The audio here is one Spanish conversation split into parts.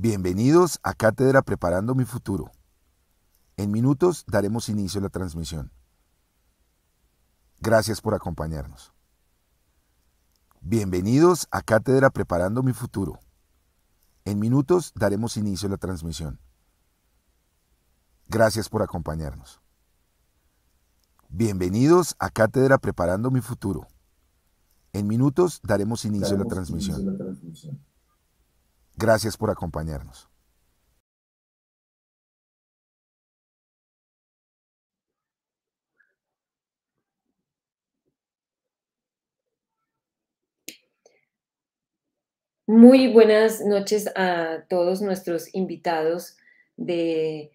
Bienvenidos a Cátedra Preparando mi Futuro. En minutos daremos inicio a la transmisión. Gracias por acompañarnos. Bienvenidos a Cátedra Preparando mi Futuro. En minutos daremos inicio a la transmisión. Gracias por acompañarnos. Bienvenidos a Cátedra Preparando mi Futuro. En minutos daremos inicio a la transmisión. Gracias por acompañarnos. Muy buenas noches a todos nuestros invitados del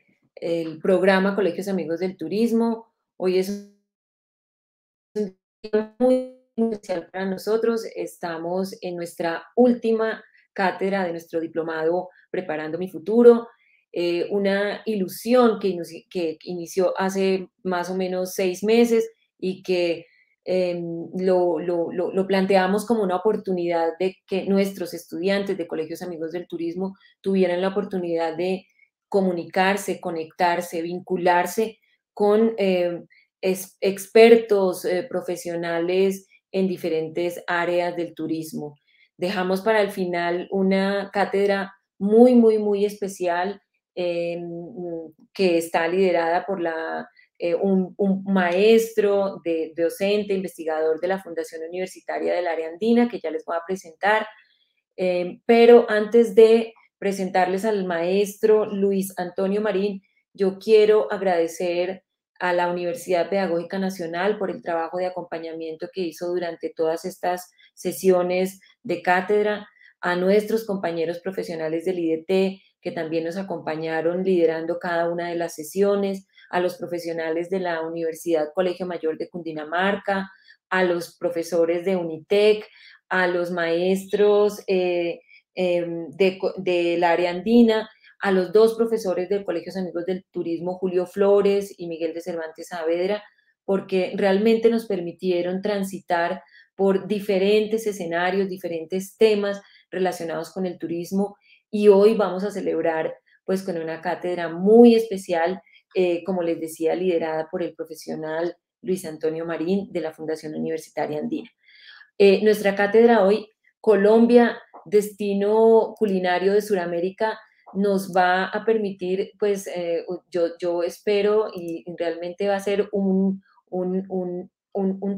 programa Colegios Amigos del Turismo. Hoy es un día muy especial para nosotros. Estamos en nuestra última cátedra de nuestro diplomado Preparando mi Futuro. Una ilusión que inició hace más o menos 6 meses y que lo planteamos como una oportunidad de que nuestros estudiantes de Colegios Amigos del Turismo tuvieran la oportunidad de comunicarse, conectarse, vincularse con expertos profesionales en diferentes áreas del turismo. Dejamos para el final una cátedra muy especial que está liderada por un maestro docente, investigador de la Fundación Universitaria del Área Andina, que ya les voy a presentar. Pero antes de presentarles al maestro Luis Antonio Marín, yo quiero agradecer a la Universidad Pedagógica Nacional por el trabajo de acompañamiento que hizo durante todas estas sesiones de cátedra, a nuestros compañeros profesionales del IDT que también nos acompañaron liderando cada una de las sesiones, a los profesionales de la Universidad Colegio Mayor de Cundinamarca, a los profesores de Unitec, a los maestros del área andina, a los 2 profesores del Colegio Amigos del Turismo, Julio Flores y Miguel de Cervantes Saavedra, porque realmente nos permitieron transitar por diferentes escenarios, diferentes temas relacionados con el turismo, y hoy vamos a celebrar pues con una cátedra muy especial, como les decía, liderada por el profesional Luis Antonio Marín de la Fundación Universitaria Andina. Nuestra cátedra hoy, Colombia, destino culinario de Sudamérica, nos va a permitir, pues yo espero y realmente va a ser un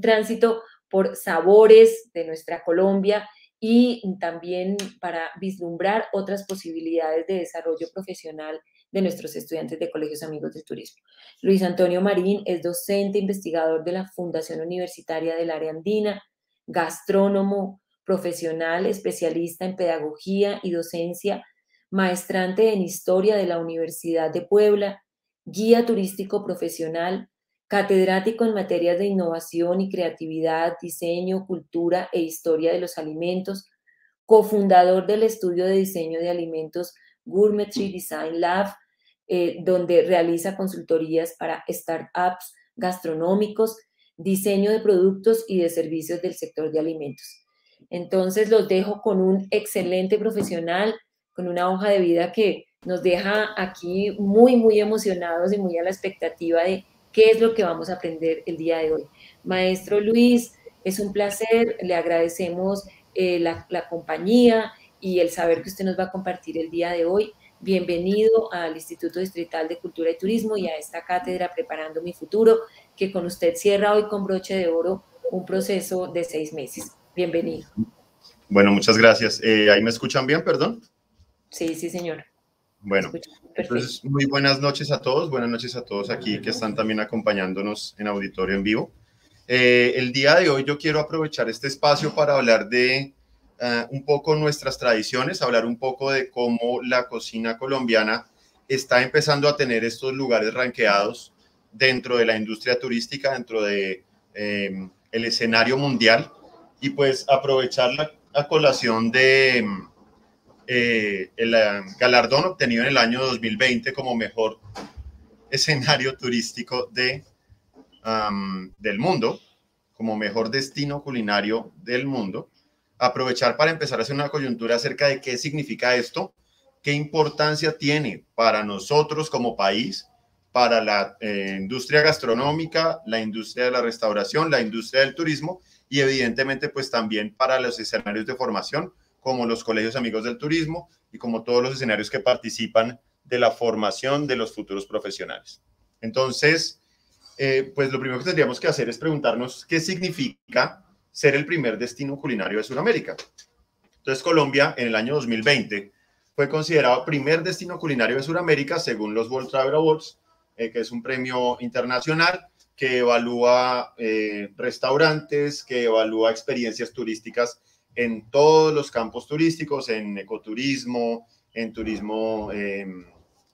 tránsito por sabores de nuestra Colombia y también para vislumbrar otras posibilidades de desarrollo profesional de nuestros estudiantes de Colegios Amigos del Turismo. Luis Antonio Marín es docente investigador de la Fundación Universitaria del Área Andina, gastrónomo, profesional, especialista en pedagogía y docencia, maestrante en historia de la Universidad de Puebla, guía turístico profesional, catedrático en materias de innovación y creatividad, diseño, cultura e historia de los alimentos, cofundador del estudio de diseño de alimentos Gourmetry Design Lab, donde realiza consultorías para startups gastronómicos, diseño de productos y de servicios del sector de alimentos. Entonces los dejo con un excelente profesional, con una hoja de vida que nos deja aquí muy emocionados y muy a la expectativa de qué es lo que vamos a aprender el día de hoy. Maestro Luis, es un placer, le agradecemos la compañía y el saber que usted nos va a compartir el día de hoy. Bienvenido al Instituto Distrital de Cultura y Turismo y a esta cátedra Preparando mi Futuro, que con usted cierra hoy con broche de oro un proceso de 6 meses. Bienvenido. Bueno, muchas gracias. ¿Ahí me escuchan bien, perdón? Sí, señor. Bueno, entonces muy buenas noches a todos aquí que están también acompañándonos en auditorio en vivo. El día de hoy yo quiero aprovechar este espacio para hablar de un poco nuestras tradiciones, hablar un poco de cómo la cocina colombiana está empezando a tener estos lugares rankeados dentro de la industria turística, dentro de el escenario mundial, y pues aprovechar la colación de el galardón obtenido en el año 2020 como mejor escenario turístico del mundo, como mejor destino culinario del mundo, aprovechar para empezar a hacer una coyuntura acerca de qué significa esto, qué importancia tiene para nosotros como país, para la industria gastronómica, la industria de la restauración, la industria del turismo y evidentemente pues también para los escenarios de formación como los colegios amigos del turismo y como todos los escenarios que participan de la formación de los futuros profesionales. Entonces, pues lo primero que tendríamos que hacer es preguntarnos qué significa ser el primer destino culinario de Sudamérica. Entonces, Colombia en el año 2020 fue considerado primer destino culinario de Sudamérica según los World Travel Awards, que es un premio internacional que evalúa restaurantes, que evalúa experiencias turísticas en todos los campos turísticos, en ecoturismo, en turismo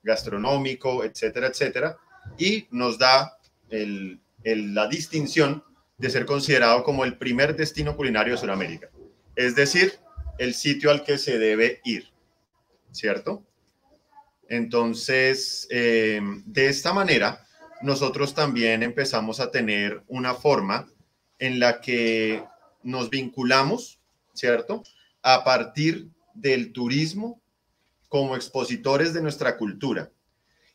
gastronómico, etcétera, etcétera, y nos da la distinción de ser considerado como el primer destino culinario de Sudamérica, es decir, el sitio al que se debe ir, ¿cierto? Entonces, de esta manera, nosotros también empezamos a tener una forma en la que nos vinculamos, ¿cierto? A partir del turismo como expositores de nuestra cultura.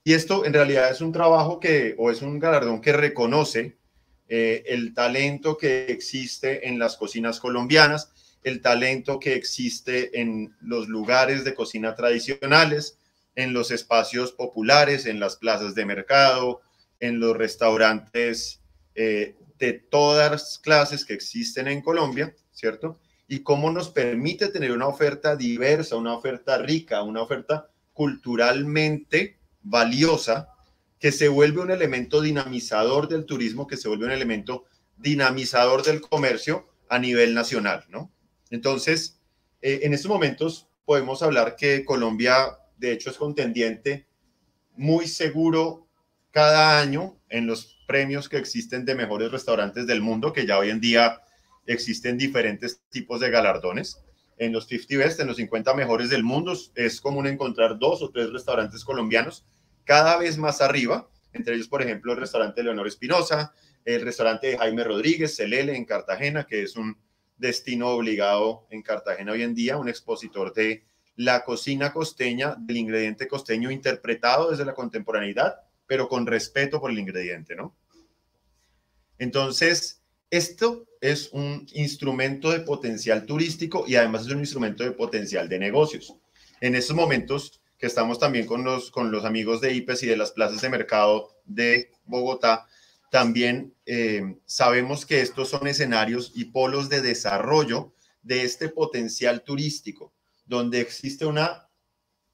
Y esto en realidad es un trabajo o es un galardón que reconoce el talento que existe en las cocinas colombianas, el talento que existe en los lugares de cocina tradicionales, en los espacios populares, en las plazas de mercado, en los restaurantes de todas las clases que existen en Colombia, ¿cierto? Y cómo nos permite tener una oferta diversa, una oferta rica, una oferta culturalmente valiosa, que se vuelve un elemento dinamizador del turismo, que se vuelve un elemento dinamizador del comercio a nivel nacional, ¿no? Entonces, en estos momentos podemos hablar que Colombia, de hecho, es contendiente muy seguro cada año en los premios que existen de mejores restaurantes del mundo, que ya hoy en día existen diferentes tipos de galardones. En los 50 Best, en los 50 mejores del mundo, es común encontrar 2 o 3 restaurantes colombianos cada vez más arriba, entre ellos, por ejemplo, el restaurante Leonor Espinosa, el restaurante de Jaime Rodríguez, Celele, en Cartagena, que es un destino obligado en Cartagena hoy en día, un expositor de la cocina costeña, del ingrediente costeño interpretado desde la contemporaneidad, pero con respeto por el ingrediente, ¿no? Entonces, esto es un instrumento de potencial turístico y además es un instrumento de potencial de negocios. En estos momentos que estamos también con los amigos de IPES y de las plazas de mercado de Bogotá, también sabemos que estos son escenarios y polos de desarrollo de este potencial turístico, donde existe una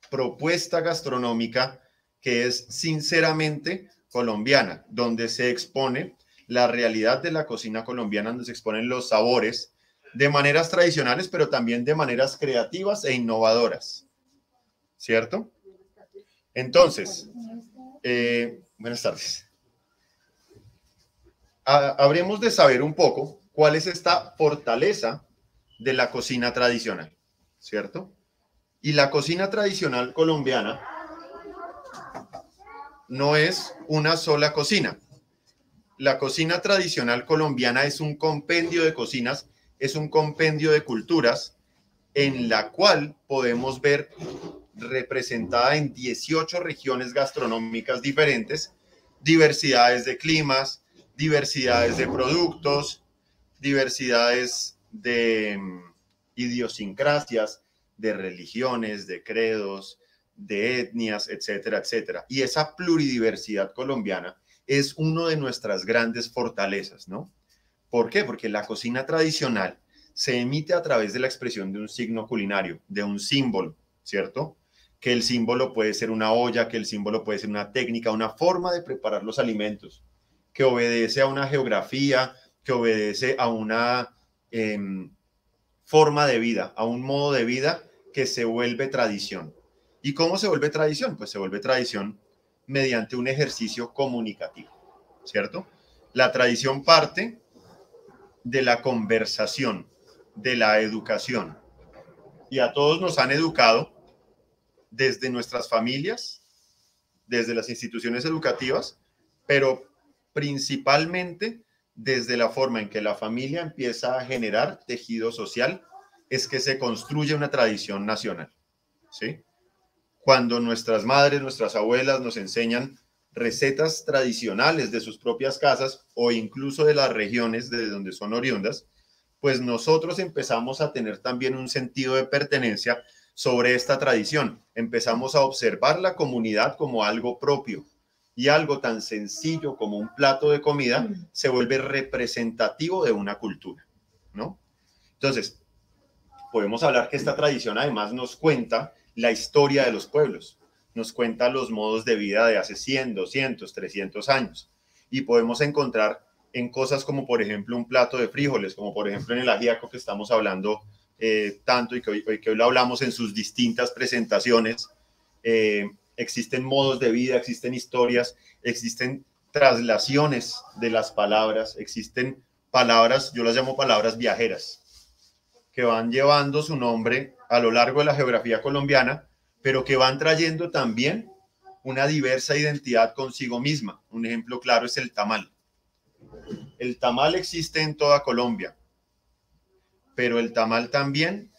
propuesta gastronómica que es sinceramente colombiana, donde se expone la realidad de la cocina colombiana, donde se exponen los sabores de maneras tradicionales, pero también de maneras creativas e innovadoras, ¿cierto? Entonces, buenas tardes. Habremos de saber un poco cuál es esta fortaleza de la cocina tradicional, ¿cierto? Y la cocina tradicional colombiana no es una sola cocina. La cocina tradicional colombiana es un compendio de cocinas, es un compendio de culturas en la cual podemos ver representada en 18 regiones gastronómicas diferentes, diversidades de climas, diversidades de productos, diversidades de idiosincrasias, de religiones, de credos, de etnias, etcétera, etcétera. Y esa pluridiversidad colombiana es una de nuestras grandes fortalezas, ¿no? ¿Por qué? Porque la cocina tradicional se emite a través de la expresión de un signo culinario, de un símbolo, ¿cierto? Que el símbolo puede ser una olla, que el símbolo puede ser una técnica, una forma de preparar los alimentos, que obedece a una geografía, que obedece a una forma de vida, a un modo de vida que se vuelve tradición. ¿Y cómo se vuelve tradición? Pues se vuelve tradición mediante un ejercicio comunicativo, ¿cierto? La tradición parte de la conversación, de la educación. Y a todos nos han educado desde nuestras familias, desde las instituciones educativas, pero principalmente desde la forma en que la familia empieza a generar tejido social, es que se construye una tradición nacional, ¿sí? cuando nuestras madres, nuestras abuelas nos enseñan recetas tradicionales de sus propias casas o incluso de las regiones de donde son oriundas, pues nosotros empezamos a tener también un sentido de pertenencia sobre esta tradición. Empezamos a observar la comunidad como algo propio, y algo tan sencillo como un plato de comida se vuelve representativo de una cultura, ¿no? Entonces, podemos hablar que esta tradición además nos cuenta la historia de los pueblos, nos cuenta los modos de vida de hace 100, 200, 300 años, y podemos encontrar en cosas como, por ejemplo, un plato de frijoles, como por ejemplo en el ajiaco que estamos hablando tanto y que hoy lo hablamos en sus distintas presentaciones. Existen modos de vida, existen historias, existen traslaciones de las palabras, existen palabras, yo las llamo palabras viajeras, que van llevando su nombre a lo largo de la geografía colombiana, pero que van trayendo también una diversa identidad consigo misma. Un ejemplo claro es el tamal. El tamal existe en toda Colombia, pero el tamal también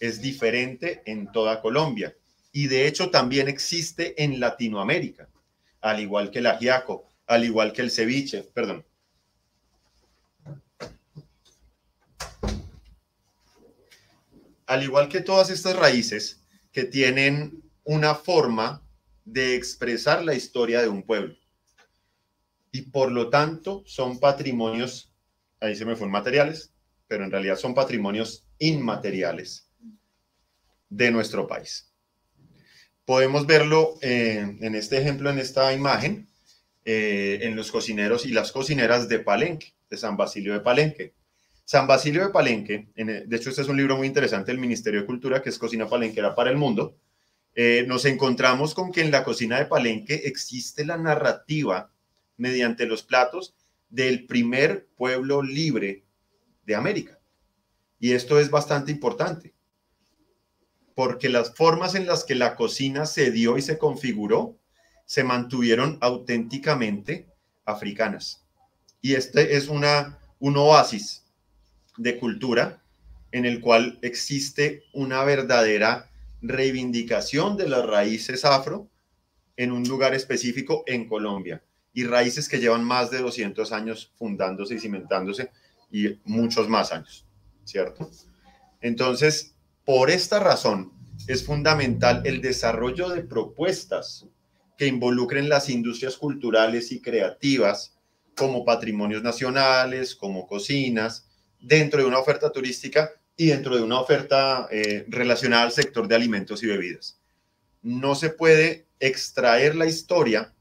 es diferente en toda Colombia. Y de hecho también existe en Latinoamérica, al igual que el ajiaco, al igual que el ceviche, perdón. Al igual que todas estas raíces que tienen una forma de expresar la historia de un pueblo. Y por lo tanto son patrimonios, ahí se me fueron materiales, pero en realidad son patrimonios inmateriales de nuestro país. Podemos verlo en este ejemplo, en esta imagen, en los cocineros y las cocineras de Palenque, de San Basilio de Palenque. San Basilio de Palenque, de hecho este es un libro muy interesante del Ministerio de Cultura, que es Cocina Palenquera para el Mundo. Nos encontramos con que en la cocina de Palenque existe la narrativa mediante los platos del primer pueblo libre de América. Y esto es bastante importante, porque las formas en las que la cocina se dio y se configuró se mantuvieron auténticamente africanas. Y este es un oasis de cultura en el cual existe una verdadera reivindicación de las raíces afro en un lugar específico en Colombia, y raíces que llevan más de 200 años fundándose y cimentándose, y muchos más años, ¿cierto? Entonces, por esta razón, es fundamental el desarrollo de propuestas que involucren las industrias culturales y creativas como patrimonios nacionales, como cocinas, dentro de una oferta turística y dentro de una oferta relacionada al sector de alimentos y bebidas. No se puede extraer la historia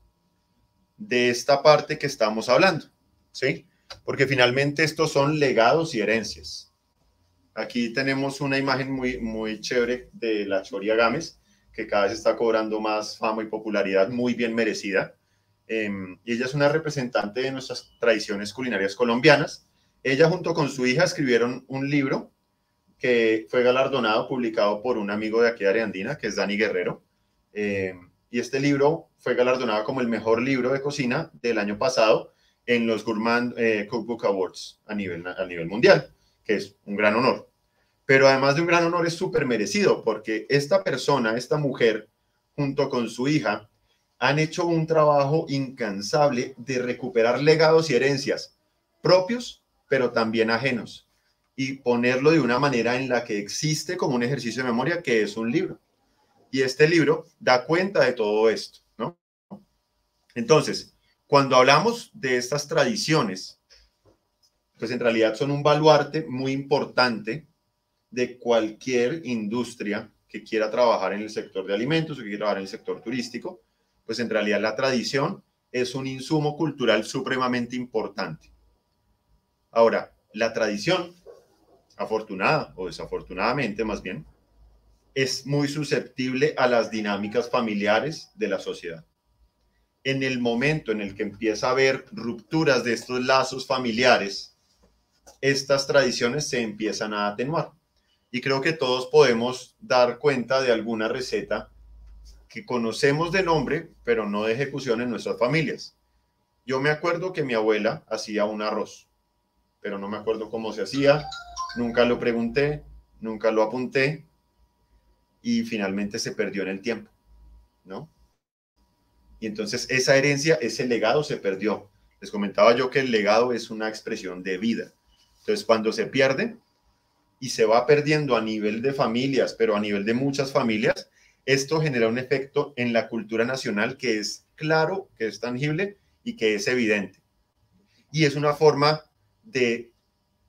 de esta parte que estamos hablando, ¿sí? Porque finalmente estos son legados y herencias. Aquí tenemos una imagen muy, muy chévere de la Choria Gámez, que cada vez está cobrando más fama y popularidad, muy bien merecida. Y ella es una representante de nuestras tradiciones culinarias colombianas. Ella junto con su hija escribieron un libro que fue galardonado, publicado por un amigo de aquí de Areandina, que es Dani Guerrero. Y este libro fue galardonado como el mejor libro de cocina del año pasado en los Gourmand Cookbook Awards a nivel mundial, que es un gran honor. Pero además de un gran honor, es súper merecido, porque esta persona, esta mujer, junto con su hija, han hecho un trabajo incansable de recuperar legados y herencias propios, pero también ajenos, y ponerlo de una manera en la que existe como un ejercicio de memoria, que es un libro. Y este libro da cuenta de todo esto, ¿no? Entonces, cuando hablamos de estas tradiciones, pues en realidad son un baluarte muy importante de cualquier industria que quiera trabajar en el sector de alimentos o que quiera trabajar en el sector turístico. Pues en realidad la tradición es un insumo cultural supremamente importante. Ahora, la tradición, afortunada o desafortunadamente más bien, es muy susceptible a las dinámicas familiares de la sociedad. En el momento en el que empieza a haber rupturas de estos lazos familiares, estas tradiciones se empiezan a atenuar. Y creo que todos podemos dar cuenta de alguna receta que conocemos de nombre, pero no de ejecución en nuestras familias. Yo me acuerdo que mi abuela hacía un arroz, pero no me acuerdo cómo se hacía, nunca lo pregunté, nunca lo apunté, y finalmente se perdió en el tiempo. ¿no? Y entonces esa herencia, ese legado se perdió. Les comentaba yo que el legado es una expresión de vida. Entonces, cuando se pierde y se va perdiendo a nivel de familias, pero a nivel de muchas familias, esto genera un efecto en la cultura nacional que es claro, que es tangible y que es evidente. Y es una forma de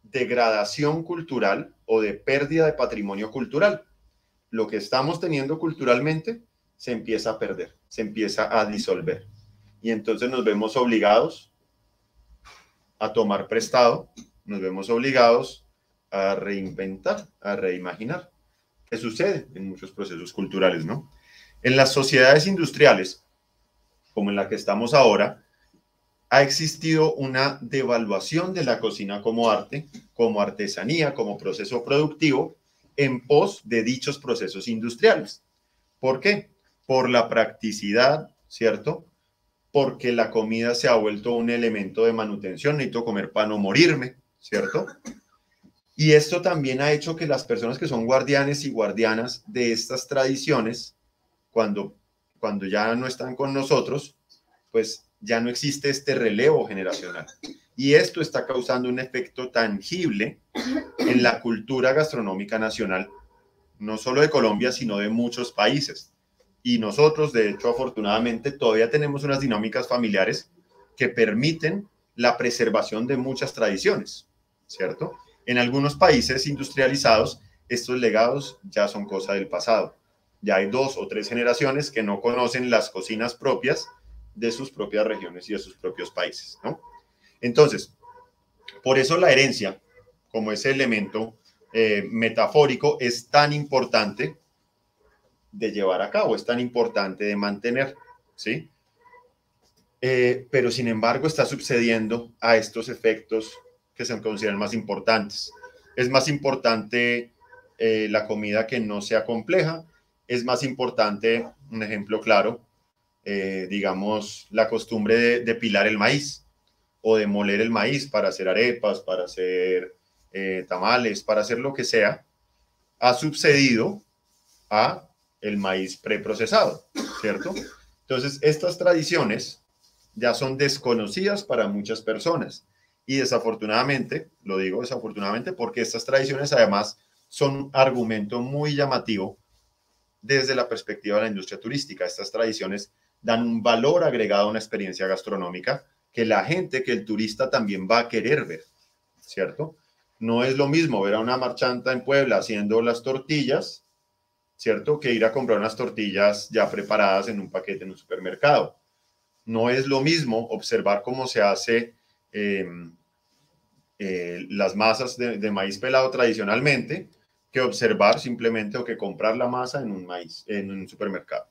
degradación cultural o de pérdida de patrimonio cultural. Lo que estamos teniendo culturalmente se empieza a perder, se empieza a disolver. Y entonces nos vemos obligados a tomar prestado, nos vemos obligados a reinventar, a reimaginar. ¿Qué sucede en muchos procesos culturales, no? En las sociedades industriales, como en la que estamos ahora, ha existido una devaluación de la cocina como arte, como artesanía, como proceso productivo, en pos de dichos procesos industriales. ¿Por qué? Por la practicidad, ¿cierto? Porque la comida se ha vuelto un elemento de manutención, necesito comer para no morirme, ¿cierto? Y esto también ha hecho que las personas que son guardianes y guardianas de estas tradiciones, cuando ya no están con nosotros, pues ya no existe este relevo generacional. Y esto está causando un efecto tangible en la cultura gastronómica nacional, no solo de Colombia, sino de muchos países. Y nosotros, de hecho, afortunadamente, todavía tenemos unas dinámicas familiares que permiten la preservación de muchas tradiciones, ¿cierto? En algunos países industrializados, estos legados ya son cosa del pasado. Ya hay 2 o 3 generaciones que no conocen las cocinas propias de sus propias regiones y de sus propios países, ¿no? Entonces, por eso la herencia, como ese elemento metafórico, es tan importante de llevar a cabo, es tan importante de mantener, ¿sí? Pero sin embargo está sucediendo a estos efectos que se consideran más importantes. Es más importante la comida que no sea compleja, es más importante, un ejemplo claro, digamos, la costumbre de pilar el maíz o de moler el maíz para hacer arepas, para hacer tamales, para hacer lo que sea, ha sucedido a el maíz preprocesado, ¿cierto? Entonces, estas tradiciones ya son desconocidas para muchas personas y desafortunadamente, lo digo desafortunadamente porque estas tradiciones además son un argumento muy llamativo desde la perspectiva de la industria turística. Estas tradiciones dan un valor agregado a una experiencia gastronómica que la gente, que el turista también va a querer ver, ¿cierto? No es lo mismo ver a una marchanta en Puebla haciendo las tortillas, ¿cierto? Que ir a comprar unas tortillas ya preparadas en un paquete en un supermercado. No es lo mismo observar cómo se hace las masas de maíz pelado tradicionalmente que observar simplemente o que comprar la masa en un supermercado,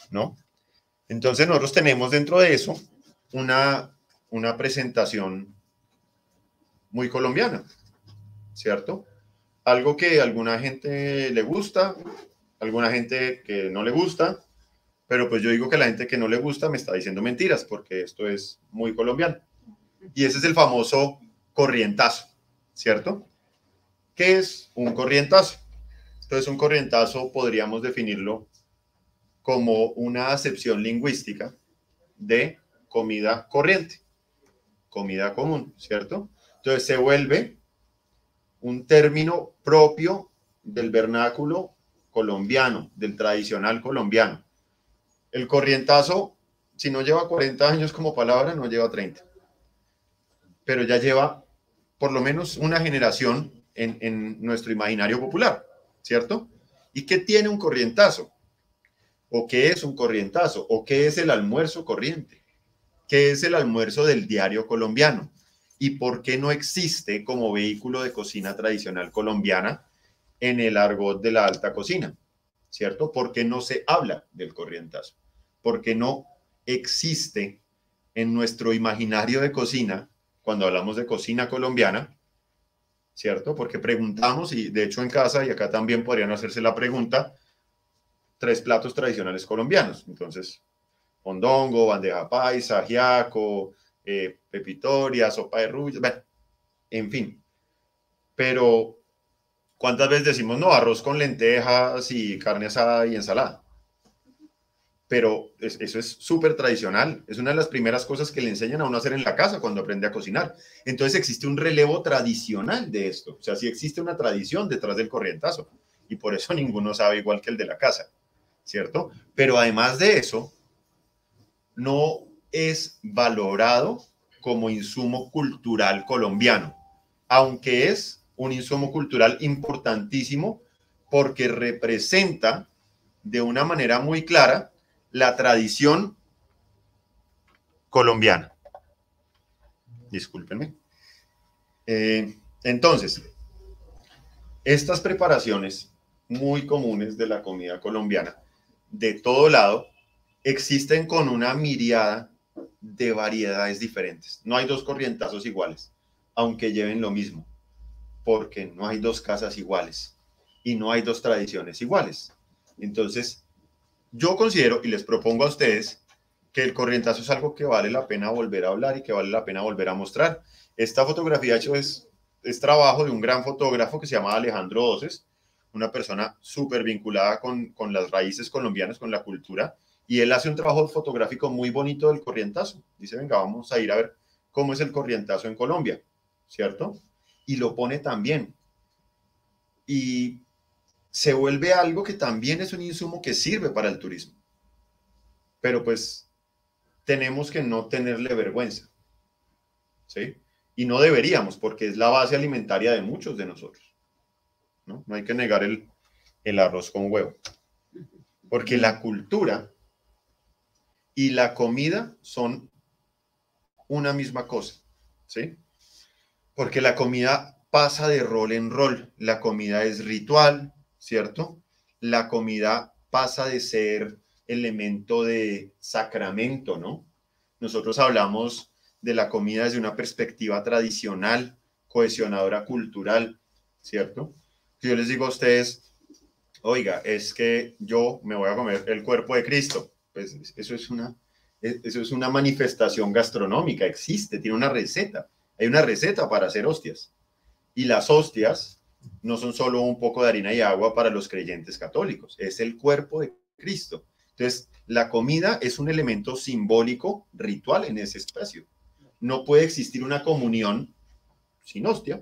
¿no? Entonces nosotros tenemos dentro de eso una presentación muy colombiana, ¿cierto? Algo que a alguna gente le gusta, alguna gente que no le gusta, pero pues yo digo que la gente que no le gusta me está diciendo mentiras porque esto es muy colombiano. Y ese es el famoso corrientazo, ¿cierto? ¿Qué es un corrientazo? Entonces un corrientazo podríamos definirlo como una acepción lingüística de comida corriente, comida común, ¿cierto? Entonces se vuelve un término propio del vernáculo colombiano, del tradicional colombiano. El corrientazo, si no lleva 40 años como palabra, no lleva 30. Pero ya lleva por lo menos una generación en nuestro imaginario popular, ¿cierto? ¿Y qué tiene un corrientazo? ¿O qué es un corrientazo? ¿O qué es el almuerzo corriente? ¿Qué es el almuerzo del diario colombiano? ¿Y por qué no existe como vehículo de cocina tradicional colombiana en el argot de la alta cocina? ¿Cierto? ¿Por qué no se habla del corrientazo? ¿Por qué no existe en nuestro imaginario de cocina cuando hablamos de cocina colombiana? ¿Cierto? Porque preguntamos, y de hecho en casa y acá también podrían hacerse la pregunta, 3 platos tradicionales colombianos. Entonces, mondongo, bandeja paisa, ajiaco, pepitoria, sopa de ruyas, bueno, en fin. Pero, ¿cuántas veces decimos no? Arroz con lentejas y carne asada y ensalada. pero eso es súper tradicional. Es una de las primeras cosas que le enseñan a uno a hacer en la casa cuando aprende a cocinar. Entonces existe un relevo tradicional de esto. O sea, sí existe una tradición detrás del corrientazo. Y por eso ninguno sabe igual que el de la casa, ¿cierto? Pero además de eso, no es valorado como insumo cultural colombiano, aunque es un insumo cultural importantísimo porque representa de una manera muy clara la tradición colombiana. Discúlpenme. Entonces, estas preparaciones muy comunes de la comida colombiana, de todo lado, existen con una miriada de variedades diferentes. No hay dos corrientazos iguales, aunque lleven lo mismo, porque no hay dos casas iguales y no hay dos tradiciones iguales. Entonces, yo considero y les propongo a ustedes que el corrientazo es algo que vale la pena volver a hablar y que vale la pena volver a mostrar. Esta fotografía, de hecho, es trabajo de un gran fotógrafo que se llama Alejandro Oces, una persona súper vinculada con las raíces colombianas, con la cultura, y él hace un trabajo fotográfico muy bonito del corrientazo. Dice, venga, vamos a ir a ver cómo es el corrientazo en Colombia, ¿cierto? Y lo pone también. Y se vuelve algo que también es un insumo que sirve para el turismo. Pero pues tenemos que no tenerle vergüenza, ¿sí? Y no deberíamos, porque es la base alimentaria de muchos de nosotros, ¿no? No hay que negar el arroz con huevo. Porque la cultura y la comida son una misma cosa, ¿sí? Porque la comida pasa de rol en rol. La comida es ritual, ¿cierto? La comida pasa de ser elemento de sacramento, ¿no? Nosotros hablamos de la comida desde una perspectiva tradicional, cohesionadora cultural, ¿cierto? Si yo les digo a ustedes, oiga, es que yo me voy a comer el cuerpo de Cristo, pues eso es una manifestación gastronómica, existe, tiene una receta. Hay una receta para hacer hostias. Y las hostias no son solo un poco de harina y agua para los creyentes católicos, es el cuerpo de Cristo. Entonces, la comida es un elemento simbólico, ritual en ese espacio. No puede existir una comunión sin hostia,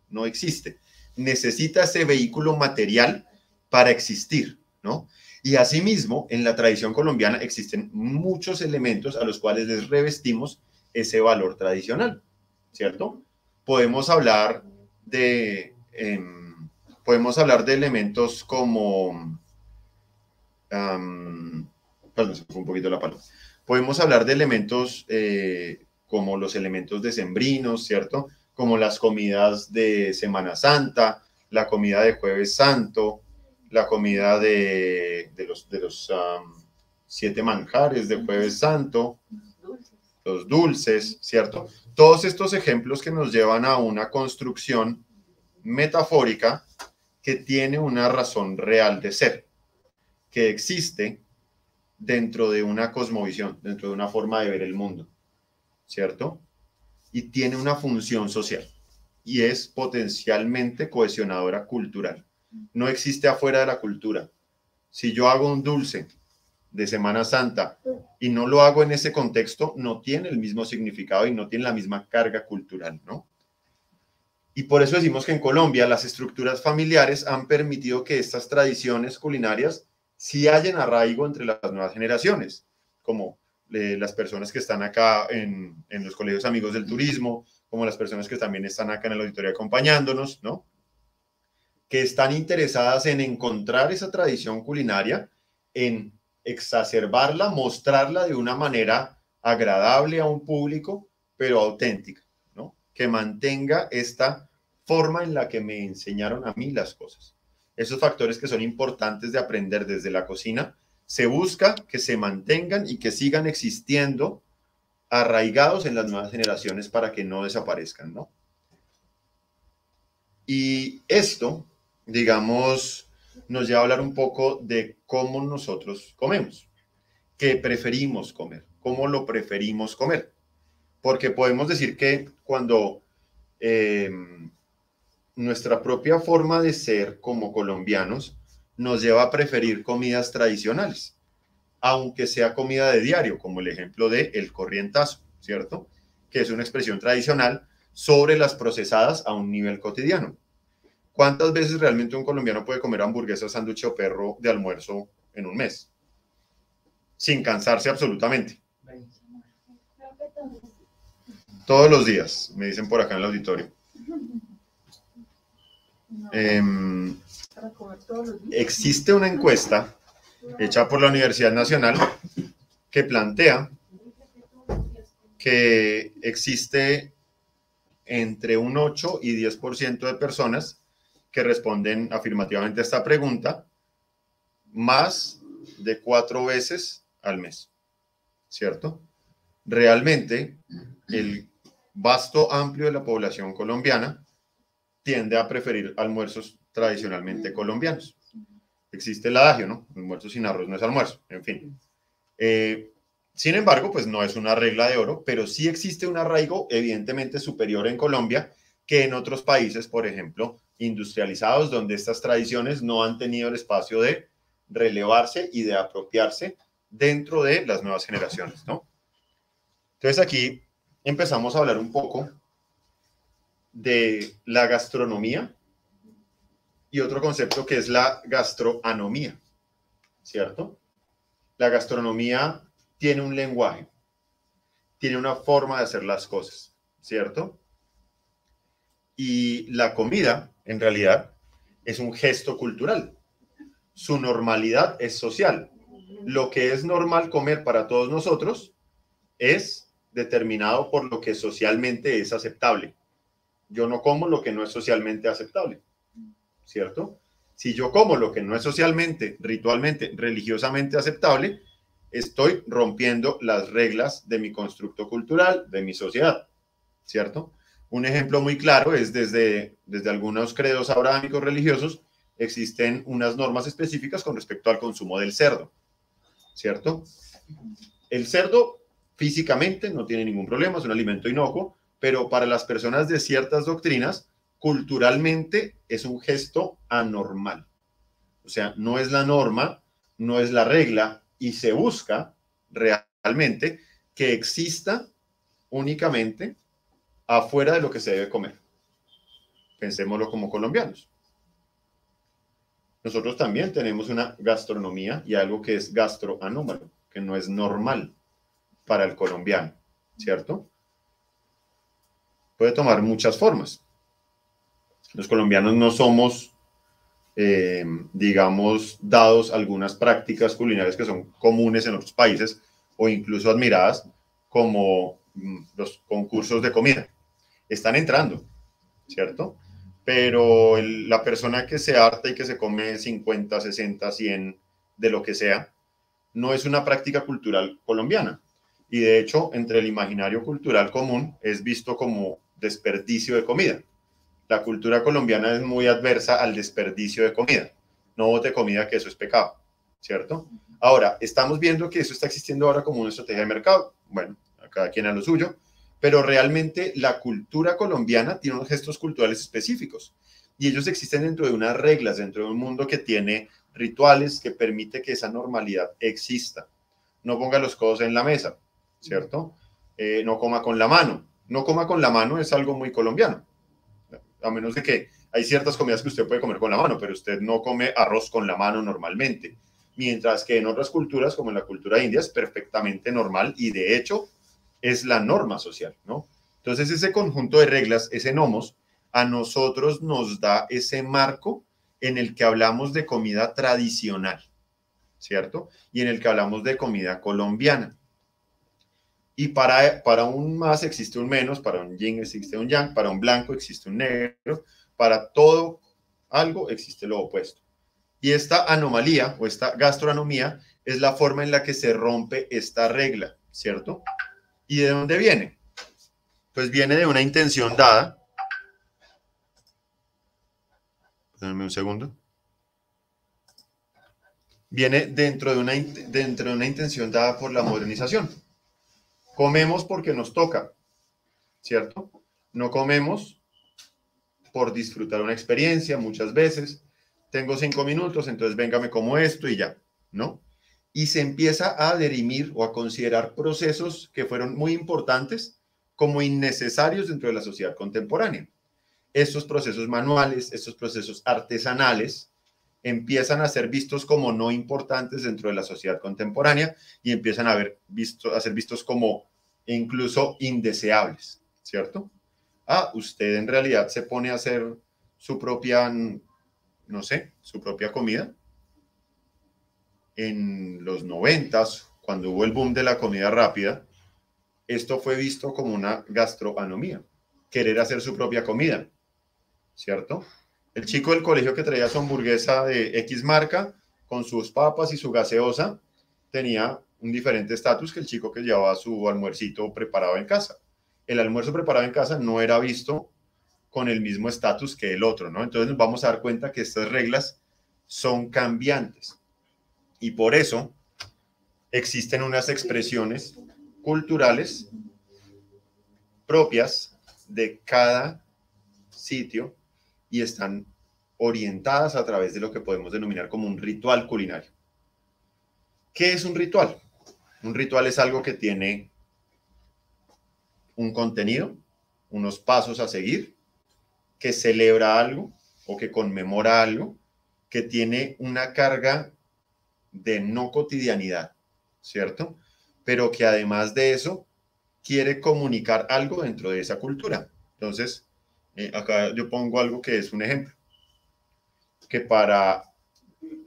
no existe. Necesita ese vehículo material para existir, ¿no? Y asimismo, en la tradición colombiana existen muchos elementos a los cuales les revestimos ese valor tradicional, ¿cierto? Podemos hablar de elementos como, perdón, se fue un poquito la palabra. Podemos hablar de elementos como los elementos decembrinos, ¿cierto? Como las comidas de Semana Santa, la comida de Jueves Santo, la comida de los 7 manjares de Jueves Santo, los dulces, ¿cierto? Todos estos ejemplos que nos llevan a una construcción metafórica que tiene una razón real de ser, que existe dentro de una cosmovisión, dentro de una forma de ver el mundo, ¿cierto? Y tiene una función social y es potencialmente cohesionadora cultural. No existe afuera de la cultura. Si yo hago un dulce de Semana Santa y no lo hago en ese contexto, no tiene el mismo significado y no tiene la misma carga cultural, ¿no? Y por eso decimos que en Colombia las estructuras familiares han permitido que estas tradiciones culinarias sí hallen arraigo entre las nuevas generaciones, como las personas que están acá en los colegios amigos del turismo, como las personas que también están acá en el auditorio acompañándonos, ¿no? Que están interesadas en encontrar esa tradición culinaria, en exacerbarla, mostrarla de una manera agradable a un público, pero auténtica, ¿no? Que mantenga esta forma en la que me enseñaron a mí las cosas. Esos factores que son importantes de aprender desde la cocina, se busca que se mantengan y que sigan existiendo arraigados en las nuevas generaciones para que no desaparezcan, ¿no? Y esto, digamos, nos lleva a hablar un poco de cómo nosotros comemos, qué preferimos comer, cómo lo preferimos comer. Porque podemos decir que cuando nuestra propia forma de ser como colombianos nos lleva a preferir comidas tradicionales, aunque sea comida de diario, como el ejemplo de el corrientazo, ¿cierto? Que es una expresión tradicional sobre las procesadas a un nivel cotidiano. ¿Cuántas veces realmente un colombiano puede comer hamburguesa, sándwich o perro de almuerzo en un mes? Sin cansarse absolutamente. Todos los días, me dicen por acá en el auditorio. Existe una encuesta hecha por la Universidad Nacional que plantea que existe entre un 8 y 10% de personas que responden afirmativamente a esta pregunta más de 4 veces al mes, ¿cierto? Realmente, el vasto amplio de la población colombiana tiende a preferir almuerzos tradicionalmente colombianos. Existe el adagio, ¿no? Almuerzo sin arroz no es almuerzo, en fin. Sin embargo, pues no es una regla de oro, pero sí existe un arraigo evidentemente superior en Colombia que en otros países, por ejemplo, industrializados, donde estas tradiciones no han tenido el espacio de relevarse y de apropiarse dentro de las nuevas generaciones, ¿no? Entonces aquí empezamos a hablar un poco de la gastronomía y otro concepto que es la gastroanomía, ¿cierto? La gastronomía tiene un lenguaje, tiene una forma de hacer las cosas, ¿cierto? Y la comida, en realidad, es un gesto cultural. Su normalidad es social. Lo que es normal comer para todos nosotros es determinado por lo que socialmente es aceptable. Yo no como lo que no es socialmente aceptable, ¿cierto? Si yo como lo que no es socialmente, ritualmente, religiosamente aceptable, estoy rompiendo las reglas de mi constructo cultural, de mi sociedad, ¿cierto? Un ejemplo muy claro es desde algunos credos abrahámicos religiosos existen unas normas específicas con respecto al consumo del cerdo, ¿cierto? El cerdo físicamente no tiene ningún problema, es un alimento inocuo, pero para las personas de ciertas doctrinas, culturalmente es un gesto anormal. O sea, no es la norma, no es la regla, y se busca realmente que exista únicamente afuera de lo que se debe comer. Pensémoslo como colombianos. Nosotros también tenemos una gastronomía y algo que es gastroanómalo, que no es normal para el colombiano, ¿cierto? Puede tomar muchas formas. Los colombianos no somos, digamos, dados algunas prácticas culinarias que son comunes en otros países o incluso admiradas, como los concursos de comida. Están entrando, ¿cierto? Pero la persona que se harta y que se come 50, 60, 100 de lo que sea, no es una práctica cultural colombiana. Y de hecho, entre el imaginario cultural común es visto como desperdicio de comida. La cultura colombiana es muy adversa al desperdicio de comida. No bote comida, que eso es pecado, ¿cierto? Ahora, estamos viendo que eso está existiendo ahora como una estrategia de mercado. Bueno, a cada quien a lo suyo, pero realmente la cultura colombiana tiene unos gestos culturales específicos y ellos existen dentro de unas reglas, dentro de un mundo que tiene rituales que permite que esa normalidad exista. No ponga los codos en la mesa, ¿cierto? No coma con la mano. No coma con la mano es algo muy colombiano, a menos de que hay ciertas comidas que usted puede comer con la mano, pero usted no come arroz con la mano normalmente. Mientras que en otras culturas, como en la cultura india, es perfectamente normal y de hecho es la norma social, ¿no? Entonces ese conjunto de reglas, ese nomos, a nosotros nos da ese marco en el que hablamos de comida tradicional, ¿cierto? Y en el que hablamos de comida colombiana. Y para un más existe un menos, para un yin existe un yang, para un blanco existe un negro, para todo algo existe lo opuesto. Y esta anomalía o esta gastronomía es la forma en la que se rompe esta regla, ¿cierto? ¿Y de dónde viene? Pues viene de una intención dada. Dame un segundo. Viene dentro de una intención dada por la modernización. Comemos porque nos toca, ¿cierto? No comemos por disfrutar una experiencia muchas veces. Tengo 5 minutos, entonces venga, me como esto y ya, ¿no? y se empieza a dirimir o a considerar procesos que fueron muy importantes como innecesarios dentro de la sociedad contemporánea. Estos procesos manuales, estos procesos artesanales, empiezan a ser vistos como no importantes dentro de la sociedad contemporánea y empiezan a ser vistos como incluso indeseables, ¿cierto? Usted en realidad se pone a hacer su propia, no sé, su propia comida. En los 90s, cuando hubo el boom de la comida rápida, esto fue visto como una gastronomía, querer hacer su propia comida, ¿cierto? El chico del colegio que traía su hamburguesa de X marca, con sus papas y su gaseosa, tenía un diferente estatus que el chico que llevaba su almuercito preparado en casa. El almuerzo preparado en casa no era visto con el mismo estatus que el otro, ¿no? Entonces nos vamos a dar cuenta que estas reglas son cambiantes. Y por eso existen unas expresiones culturales propias de cada sitio y están orientadas a través de lo que podemos denominar como un ritual culinario. ¿Qué es un ritual? Un ritual es algo que tiene un contenido, unos pasos a seguir, que celebra algo o que conmemora algo, que tiene una carga de no cotidianidad, ¿cierto? Pero que además de eso quiere comunicar algo dentro de esa cultura. Entonces, acá yo pongo algo que es un ejemplo, que para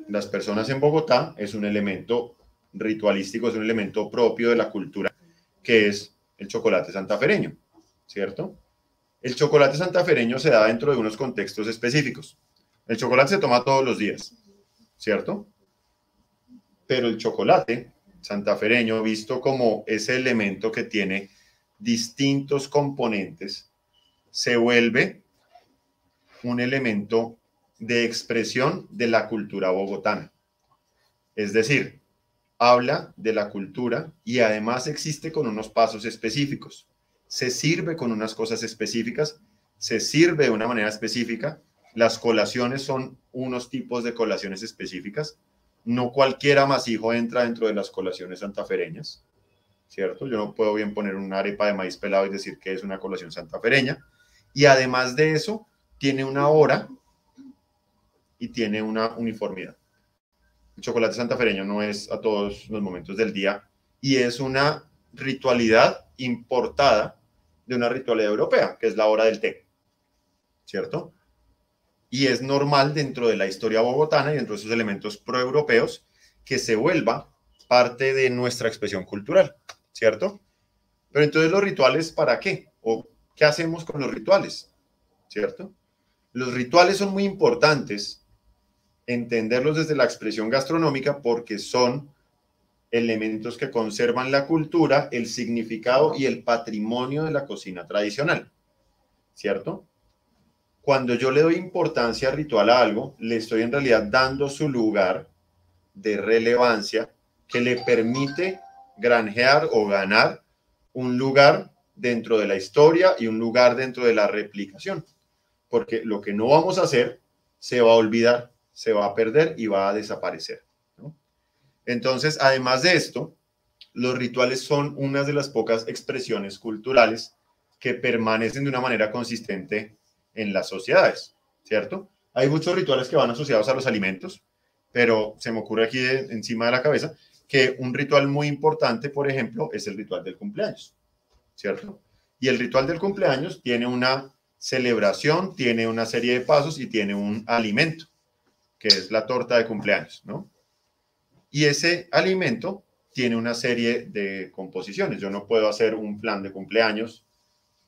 las personas en Bogotá es un elemento ritualístico, es un elemento propio de la cultura, que es el chocolate santafereño, ¿cierto? El chocolate santafereño se da dentro de unos contextos específicos. El chocolate se toma todos los días, ¿cierto? Pero el chocolate santafereño, visto como ese elemento que tiene distintos componentes, se vuelve un elemento de expresión de la cultura bogotana. Es decir, habla de la cultura y además existe con unos pasos específicos. Se sirve con unas cosas específicas, se sirve de una manera específica. Las colaciones son unos tipos de colaciones específicas. No cualquier amasijo entra dentro de las colaciones santafereñas, ¿cierto? Yo no puedo bien poner una arepa de maíz pelado y decir que es una colación santafereña. Y además de eso, tiene una hora y tiene una uniformidad. El chocolate santafereño no es a todos los momentos del día y es una ritualidad importada de una ritualidad europea, que es la hora del té, ¿cierto? Y es normal dentro de la historia bogotana y dentro de esos elementos proeuropeos que se vuelva parte de nuestra expresión cultural, ¿cierto? Pero entonces los rituales, ¿para qué? ¿O qué hacemos con los rituales? ¿Cierto? Los rituales son muy importantes entenderlos desde la expresión gastronómica porque son elementos que conservan la cultura, el significado y el patrimonio de la cocina tradicional, ¿cierto? Cuando yo le doy importancia ritual a algo, le estoy en realidad dando su lugar de relevancia que le permite granjear o ganar un lugar dentro de la historia y un lugar dentro de la replicación. Porque lo que no vamos a hacer se va a olvidar, se va a perder y va a desaparecer, ¿no? Entonces, además de esto, los rituales son una de las pocas expresiones culturales que permanecen de una manera consistente en las sociedades, ¿cierto? Hay muchos rituales que van asociados a los alimentos, pero se me ocurre aquí encima de la cabeza que un ritual muy importante, por ejemplo, es el ritual del cumpleaños, ¿cierto? Y el ritual del cumpleaños tiene una celebración, tiene una serie de pasos y tiene un alimento, que es la torta de cumpleaños, ¿no? Y ese alimento tiene una serie de composiciones. Yo no puedo hacer un flan de cumpleaños.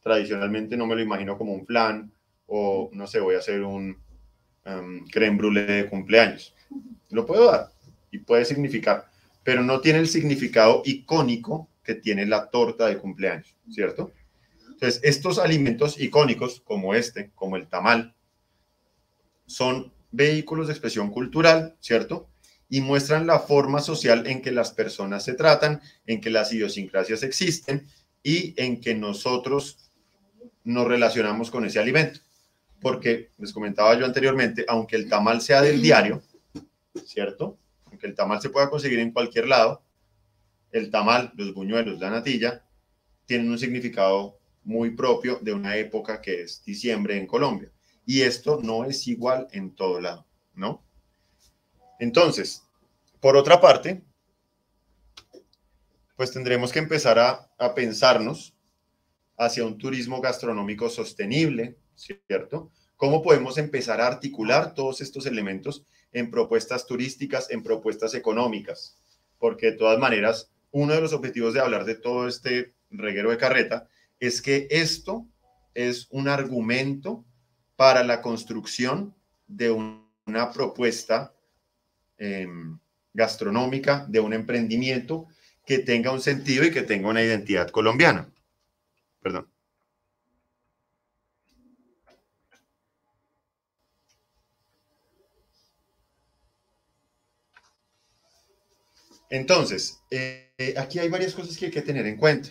Tradicionalmente no me lo imagino como un flan o, no sé, voy a hacer un crème brûlée de cumpleaños. Lo puedo dar y puede significar, pero no tiene el significado icónico que tiene la torta de cumpleaños, ¿cierto? Entonces, estos alimentos icónicos, como este, como el tamal, son vehículos de expresión cultural, ¿cierto? Y muestran la forma social en que las personas se tratan, en que las idiosincrasias existen y en que nosotros nos relacionamos con ese alimento. Porque, les comentaba yo anteriormente, aunque el tamal sea del diario, ¿cierto? Aunque aunque el tamal se pueda conseguir en cualquier lado, el tamal, los buñuelos, la natilla, tienen un significado muy propio de una época que es diciembre en Colombia. Y esto no es igual en todo lado, ¿no? Entonces, por otra parte, pues tendremos que empezar a pensarnos hacia un turismo gastronómico sostenible, ¿cierto? ¿Cómo podemos empezar a articular todos estos elementos en propuestas turísticas, en propuestas económicas? Porque de todas maneras, uno de los objetivos de hablar de todo este reguero de carreta es que esto es un argumento para la construcción de una propuesta gastronómica, de un emprendimiento que tenga un sentido y que tenga una identidad colombiana. Perdón. Entonces, aquí hay varias cosas que hay que tener en cuenta.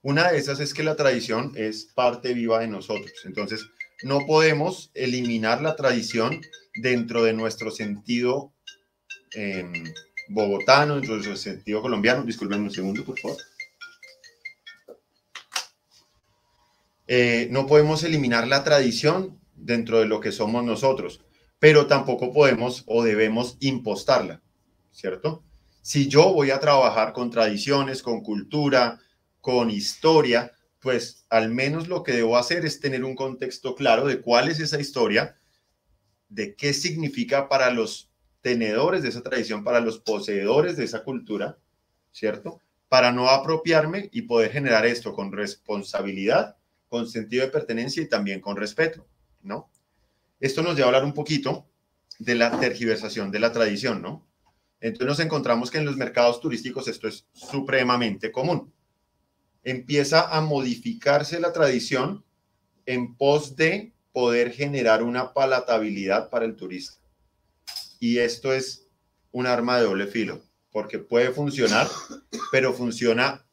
Una de esas es que la tradición es parte viva de nosotros. Entonces, no podemos eliminar la tradición dentro de nuestro sentido bogotano, dentro de nuestro sentido colombiano. Disculpen un segundo, por favor. No podemos eliminar la tradición dentro de lo que somos nosotros, pero tampoco podemos o debemos impostarla, ¿cierto? Si yo voy a trabajar con tradiciones, con cultura, con historia, pues al menos lo que debo hacer es tener un contexto claro de cuál es esa historia, de qué significa para los tenedores de esa tradición, para los poseedores de esa cultura, ¿cierto? Para no apropiarme y poder generar esto con responsabilidad, con sentido de pertenencia y también con respeto, ¿no? Esto nos lleva a hablar un poquito de la tergiversación de la tradición, ¿no? Entonces nos encontramos que en los mercados turísticos esto es supremamente común. Empieza a modificarse la tradición en pos de poder generar una palatabilidad para el turista. Y esto es un arma de doble filo, porque puede funcionar, pero funciona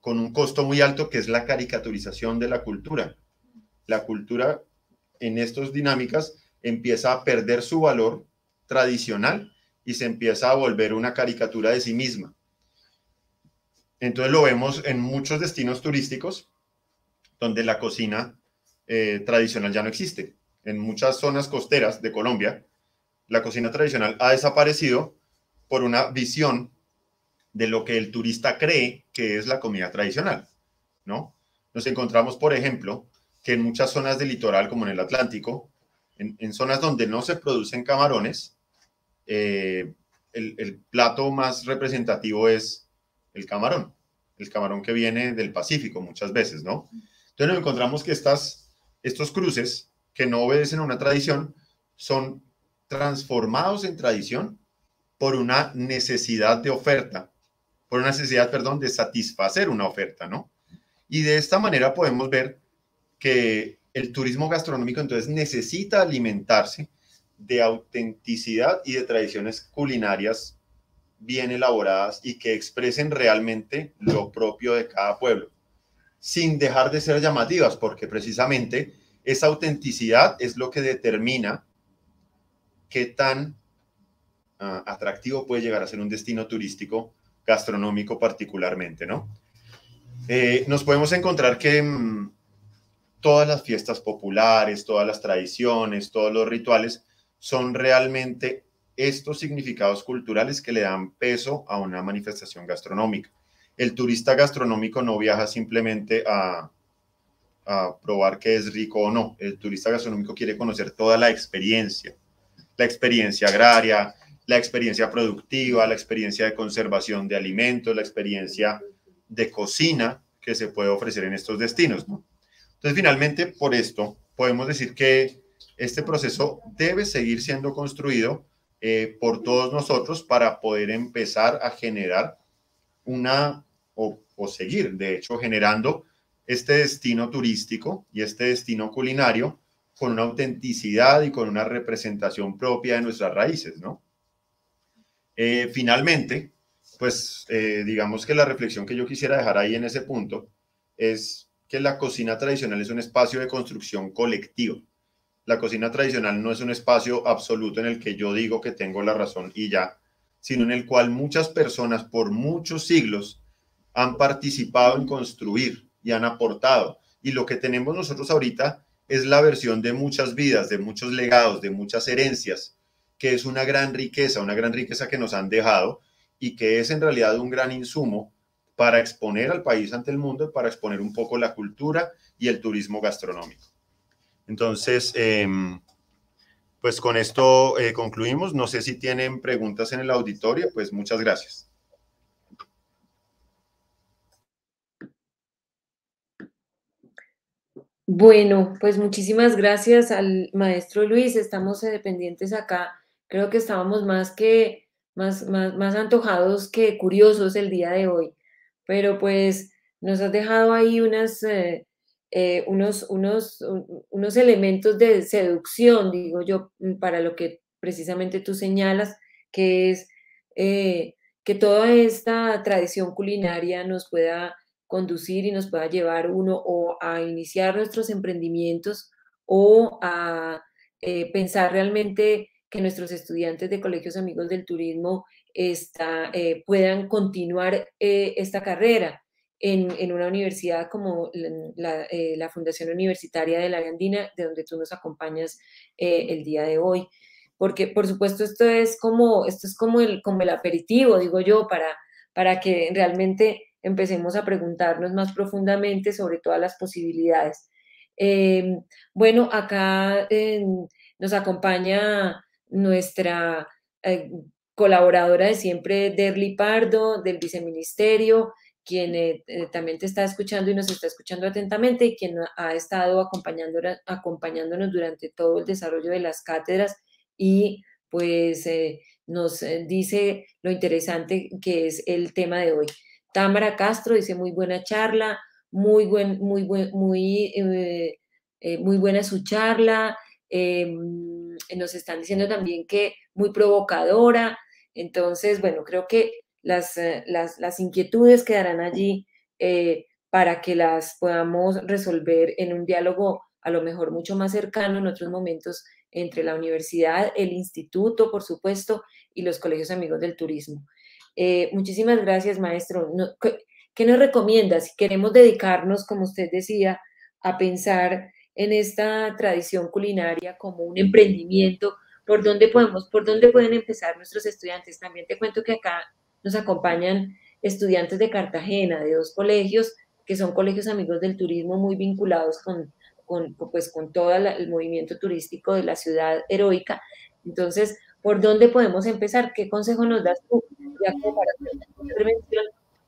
con un costo muy alto, que es la caricaturización de la cultura. La cultura en estas dinámicas empieza a perder su valor tradicional y se empieza a volver una caricatura de sí misma. Entonces lo vemos en muchos destinos turísticos donde la cocina tradicional ya no existe. En muchas zonas costeras de Colombia, la cocina tradicional ha desaparecido por una visión de lo que el turista cree que es la comida tradicional, ¿no? Nos encontramos, por ejemplo, que en muchas zonas del litoral, como en el Atlántico, en zonas donde no se producen camarones, el plato más representativo es el camarón que viene del Pacífico muchas veces, ¿no? Entonces nos encontramos que estos cruces que no obedecen a una tradición son transformados en tradición por una necesidad de oferta, por una necesidad, perdón, de satisfacer una oferta, ¿no? Y de esta manera podemos ver que el turismo gastronómico entonces necesita alimentarse de autenticidad y de tradiciones culinarias bien elaboradas y que expresen realmente lo propio de cada pueblo, sin dejar de ser llamativas, porque precisamente esa autenticidad es lo que determina qué tan atractivo puede llegar a ser un destino turístico gastronómico particularmente, ¿no? Nos podemos encontrar que todas las fiestas populares, todas las tradiciones, todos los rituales son realmente estos significados culturales que le dan peso a una manifestación gastronómica. El turista gastronómico no viaja simplemente a probar qué es rico o no. El turista gastronómico quiere conocer toda la experiencia agraria, la experiencia productiva, la experiencia de conservación de alimentos, la experiencia de cocina que se puede ofrecer en estos destinos, ¿no? Entonces, finalmente, por esto, podemos decir que este proceso debe seguir siendo construido por todos nosotros para poder empezar a generar o seguir, de hecho, generando este destino turístico y este destino culinario con una autenticidad y con una representación propia de nuestras raíces, ¿no? Finalmente, pues digamos que la reflexión que yo quisiera dejar ahí en ese punto es que la cocina tradicional es un espacio de construcción colectiva. la cocina tradicional no es un espacio absoluto en el que yo digo que tengo la razón y ya, sino en el cual muchas personas por muchos siglos han participado en construir y han aportado. Y lo que tenemos nosotros ahorita es la versión de muchas vidas, de muchos legados, de muchas herencias, que es una gran riqueza que nos han dejado y que es en realidad un gran insumo para exponer al país ante el mundo, para exponer un poco la cultura y el turismo gastronómico. Entonces, pues con esto concluimos. No sé si tienen preguntas en el auditorio, pues muchas gracias. Bueno, pues muchísimas gracias al maestro Luis. Estamos pendientes acá. Creo que estábamos más antojados que curiosos el día de hoy. Pero pues nos has dejado ahí unos elementos de seducción, digo yo, para lo que precisamente tú señalas, que es que toda esta tradición culinaria nos pueda conducir y nos pueda llevar uno o a iniciar nuestros emprendimientos o a pensar realmente que nuestros estudiantes de colegios amigos del turismo puedan continuar esta carrera en una universidad como la Fundación Universitaria de la Andina, de donde tú nos acompañas el día de hoy. Porque, por supuesto, esto es como el aperitivo, digo yo, para que realmente empecemos a preguntarnos más profundamente sobre todas las posibilidades. Bueno, acá nos acompaña nuestra colaboradora de siempre, Derly Pardo, del Viceministerio, quien también te está escuchando y nos está escuchando atentamente y quien ha estado acompañándonos durante todo el desarrollo de las cátedras y pues nos dice lo interesante que es el tema de hoy. Támara Castro dice muy buena charla, muy buena su charla. Nos están diciendo también que muy provocadora. Entonces, bueno, creo que las inquietudes quedarán allí para que las podamos resolver en un diálogo a lo mejor mucho más cercano en otros momentos entre la universidad, el instituto, por supuesto, y los colegios amigos del turismo. Muchísimas gracias, maestro. ¿Qué nos recomienda si queremos dedicarnos, como usted decía, a pensar en esta tradición culinaria como un emprendimiento? ¿Por dónde pueden empezar nuestros estudiantes? También te cuento que acá nos acompañan estudiantes de Cartagena, de 2 colegios, que son colegios amigos del turismo muy vinculados con todo el movimiento turístico de la ciudad heroica. Entonces, ¿por dónde podemos empezar? ¿Qué consejo nos das tú? Ya como para hacer una intervención,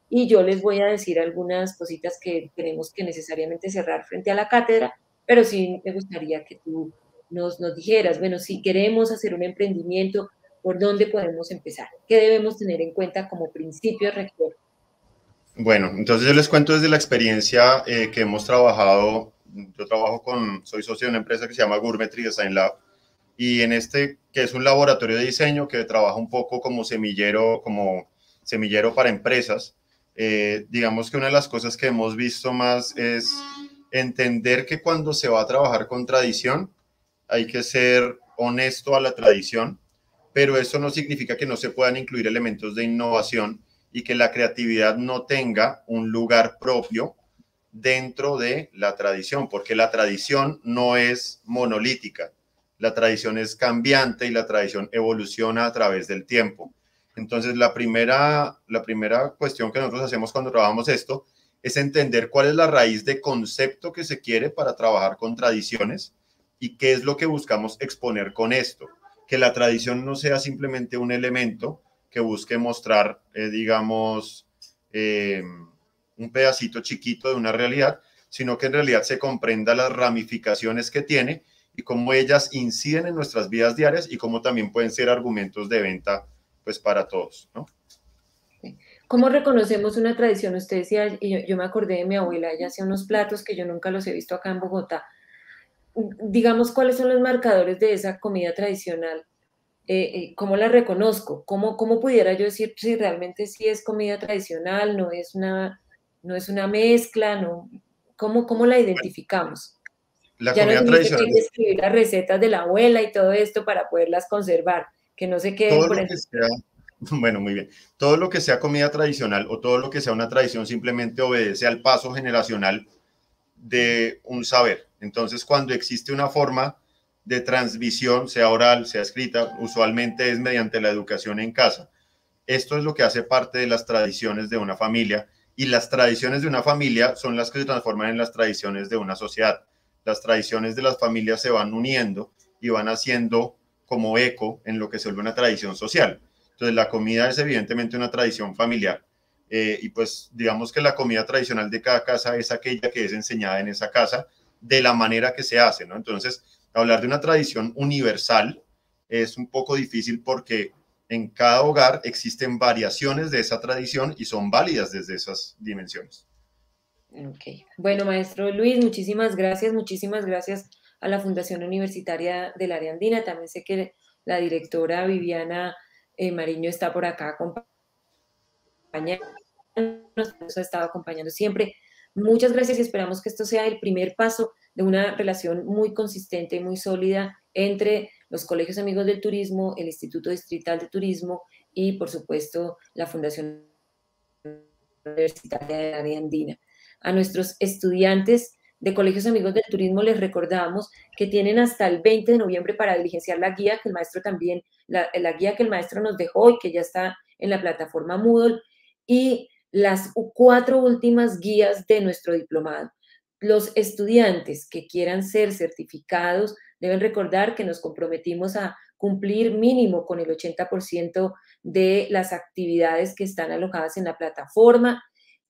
y yo les voy a decir algunas cositas que tenemos que necesariamente cerrar frente a la cátedra, pero sí me gustaría que tú nos dijeras, bueno, si queremos hacer un emprendimiento, ¿por dónde podemos empezar? ¿Qué debemos tener en cuenta como principio rector? Bueno, entonces yo les cuento desde la experiencia que hemos trabajado. Yo soy socio de una empresa que se llama Gourmetry Design Lab, y en que es un laboratorio de diseño que trabaja un poco como semillero para empresas. Digamos que una de las cosas que hemos visto más es entender que cuando se va a trabajar con tradición, hay que ser honesto a la tradición, pero eso no significa que no se puedan incluir elementos de innovación y que la creatividad no tenga un lugar propio dentro de la tradición, porque la tradición no es monolítica, la tradición es cambiante y la tradición evoluciona a través del tiempo. Entonces, la primera cuestión que nosotros hacemos cuando trabajamos esto es entender cuál es la raíz de concepto que se quiere para trabajar con tradiciones y qué es lo que buscamos exponer con esto. Que la tradición no sea simplemente un elemento que busque mostrar, un pedacito chiquito de una realidad, sino que en realidad se comprenda las ramificaciones que tiene y cómo ellas inciden en nuestras vidas diarias y cómo también pueden ser argumentos de venta, pues, para todos, ¿no? ¿Cómo reconocemos una tradición? Usted decía, y yo me acordé de mi abuela, ella hacía unos platos que yo nunca los he visto acá en Bogotá. Digamos, ¿cuáles son los marcadores de esa comida tradicional? ¿Cómo la reconozco? ¿Cómo pudiera yo decir si realmente sí es comida tradicional, no es una mezcla? No? ¿Cómo la identificamos? La Ya nos comida dijiste que tradicional hay que es escribir las recetas de la abuela y todo esto para poderlas conservar, que no se queden todo por lo el... que sea, bueno, muy bien, todo lo que sea comida tradicional o todo lo que sea una tradición simplemente obedece al paso generacional de un saber. Entonces, cuando existe una forma de transmisión, sea oral, sea escrita, usualmente es mediante la educación en casa. Esto es lo que hace parte de las tradiciones de una familia, y las tradiciones de una familia son las que se transforman en las tradiciones de una sociedad. Las tradiciones de las familias se van uniendo y van haciendo como eco en lo que se vuelve una tradición social. Entonces la comida es evidentemente una tradición familiar, y pues digamos que la comida tradicional de cada casa es aquella que es enseñada en esa casa de la manera que se hace, ¿no? Entonces, hablar de una tradición universal es un poco difícil porque en cada hogar existen variaciones de esa tradición y son válidas desde esas dimensiones. Ok. Bueno, maestro Luis, muchísimas gracias a la Fundación Universitaria del Área Andina. También sé que la directora Viviana Mariño está por acá acompañándonos, nos ha estado acompañando siempre. Muchas gracias y esperamos que esto sea el primer paso de una relación muy consistente y muy sólida entre los Colegios Amigos del Turismo, el Instituto Distrital de Turismo y, por supuesto, la Fundación Universitaria del Área Andina. A nuestros estudiantes de Colegios Amigos del Turismo les recordamos que tienen hasta el 20 de noviembre para diligenciar la guía que el maestro también, la guía que el maestro nos dejó y que ya está en la plataforma Moodle, y las 4 últimas guías de nuestro diplomado. Los estudiantes que quieran ser certificados deben recordar que nos comprometimos a cumplir mínimo con el 80% de las actividades que están alojadas en la plataforma,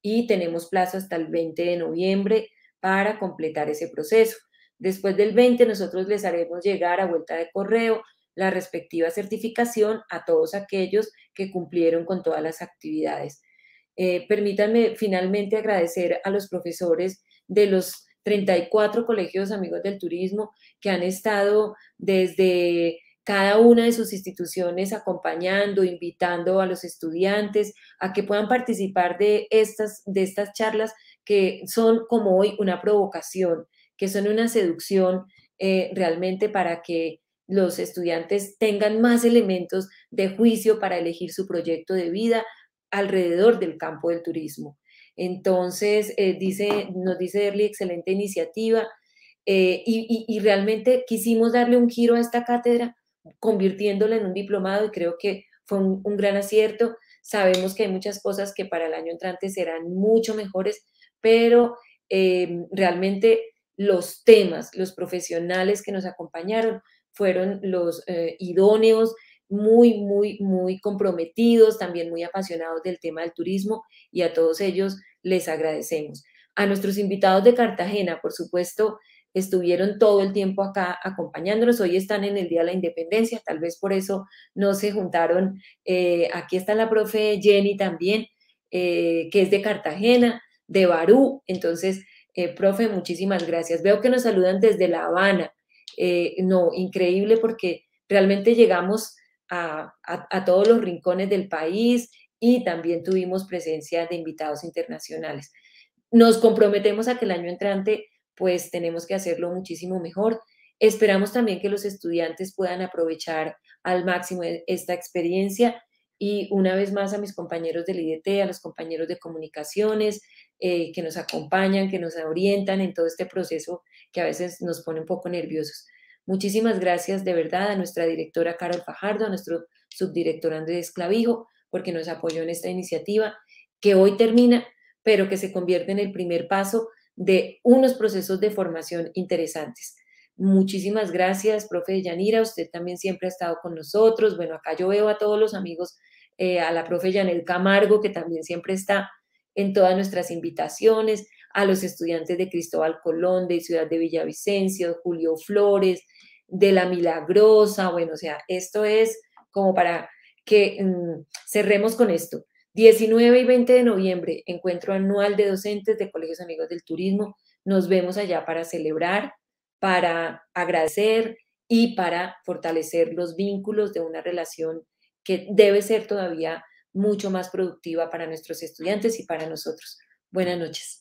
y tenemos plazo hasta el 20 de noviembre para completar ese proceso. Después del 20, nosotros les haremos llegar a vuelta de correo la respectiva certificación a todos aquellos que cumplieron con todas las actividades. Permítanme finalmente agradecer a los profesores de los 34 colegios amigos del turismo que han estado desde cada una de sus instituciones acompañando, invitando a los estudiantes a que puedan participar de estas charlas que son como hoy una provocación, que son una seducción realmente para que los estudiantes tengan más elementos de juicio para elegir su proyecto de vida alrededor del campo del turismo. Entonces, nos dice Derly, excelente iniciativa, y realmente quisimos darle un giro a esta cátedra, convirtiéndola en un diplomado, y creo que fue un gran acierto. Sabemos que hay muchas cosas que para el año entrante serán mucho mejores, pero realmente los temas, los profesionales que nos acompañaron fueron los idóneos, muy comprometidos, también muy apasionados del tema del turismo, y a todos ellos les agradecemos. A nuestros invitados de Cartagena, por supuesto, estuvieron todo el tiempo acá acompañándonos. Hoy están en el Día de la Independencia, tal vez por eso no se juntaron. Aquí está la profe Jenny también, que es de Cartagena, de Barú. Entonces, profe, muchísimas gracias. Veo que nos saludan desde La Habana. No, increíble, porque realmente llegamos a todos los rincones del país, y también tuvimos presencia de invitados internacionales. Nos comprometemos a que el año entrante pues tenemos que hacerlo muchísimo mejor. Esperamos también que los estudiantes puedan aprovechar al máximo esta experiencia, y una vez más a mis compañeros del IDT, a los compañeros de comunicaciones que nos acompañan, que nos orientan en todo este proceso que a veces nos pone un poco nerviosos. Muchísimas gracias de verdad a nuestra directora Carol Fajardo, a nuestro subdirector Andrés Clavijo, porque nos apoyó en esta iniciativa que hoy termina, pero que se convierte en el primer paso de unos procesos de formación interesantes. Muchísimas gracias, profe Yanira, usted también siempre ha estado con nosotros. Bueno, acá yo veo a todos los amigos, a la profe Yanel Camargo, que también siempre está en todas nuestras invitaciones, a los estudiantes de Cristóbal Colón, de Ciudad de Villavicencio, Julio Flores, de La Milagrosa. Bueno, o sea, esto es como para que cerremos con esto. 19 y 20 de noviembre, encuentro anual de docentes de Colegios Amigos del Turismo. Nos vemos allá para celebrar, para agradecer y para fortalecer los vínculos de una relación que debe ser todavía mucho más productiva para nuestros estudiantes y para nosotros. Buenas noches.